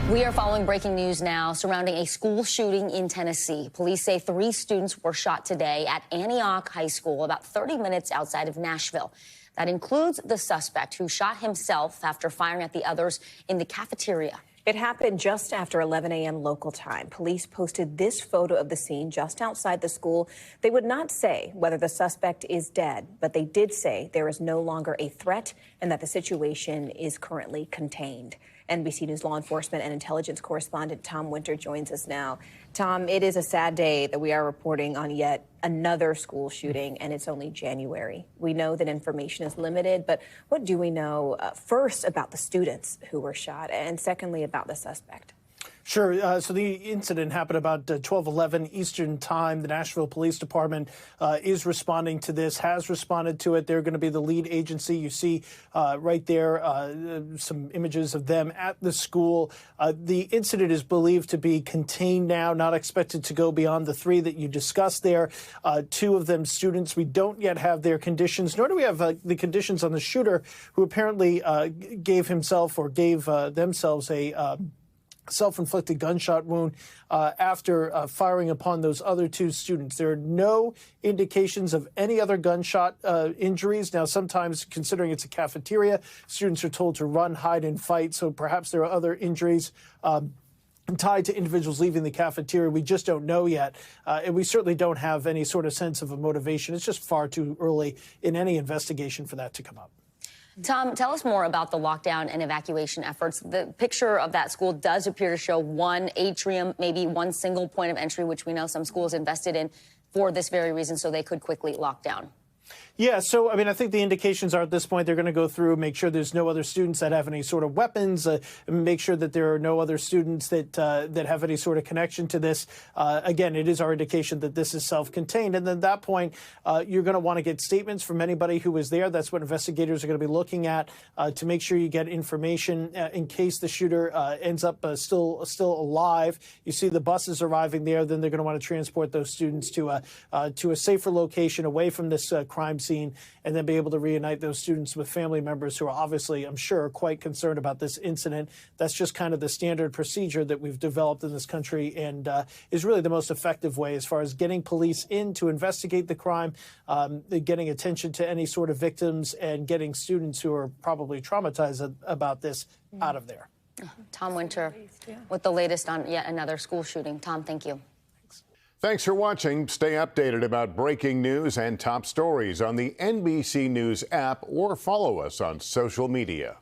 We are following breaking news now surrounding a school shooting in Tennessee. Police say 3 students were shot today at Antioch High School, about 30 minutes outside of Nashville. That includes the suspect who shot himself after firing at the others in the cafeteria. It happened just after 11 a.m. local time. Police posted this photo of the scene just outside the school. They would not say whether the suspect is dead, but they did say there is no longer a threat and that the situation is currently contained. NBC News law enforcement and intelligence correspondent Tom Winter joins us now. Tom, it is a sad day that we are reporting on yet another school shooting, and it's only January. We know that information is limited, but what do we know first about the students who were shot, and secondly about the suspect? Sure. So the incident happened about 12:11 Eastern time. The Nashville Police Department is responding to this, has responded to it. They're going to be the lead agency. You see right there some images of them at the school. The incident is believed to be contained now, not expected to go beyond the 3 that you discussed there. 2 of them students. We don't yet have their conditions, nor do we have the conditions on the shooter, who apparently gave himself or gave themselves a self-inflicted gunshot wound after firing upon those other 2 students. There are no indications of any other gunshot injuries. Now, sometimes, considering it's a cafeteria, students are told to run, hide, and fight, so perhaps there are other injuries tied to individuals leaving the cafeteria. We just don't know yet, and we certainly don't have any sort of sense of a motivation. It's just far too early in any investigation for that to come up. Tom, tell us more about the lockdown and evacuation efforts. The picture of that school does appear to show one atrium, maybe one single point of entry, which we know some schools invested in for this very reason, so they could quickly lock down. Yeah, so, I mean, I think the indications are at this point they're going to go through, make sure there's no other students that have any sort of weapons, make sure that there are no other students that have any sort of connection to this. Again, it is our indication that this is self-contained. And then at that point, you're going to want to get statements from anybody who was there. That's what investigators are going to be looking at to make sure you get information in case the shooter ends up still alive. You see the buses arriving there, then they're going to want to transport those students to a safer location away from this crime scene, and then be able to reunite those students with family members who are obviously, I'm sure, quite concerned about this incident. That's just kind of the standard procedure that we've developed in this country, and is really the most effective way as far as getting police in to investigate the crime, getting attention to any sort of victims, and getting students who are probably traumatized about this out of there. Tom Winter with the latest on yet another school shooting. Tom, thank you. Thanks for watching. Stay updated about breaking news and top stories on the NBC News app or follow us on social media.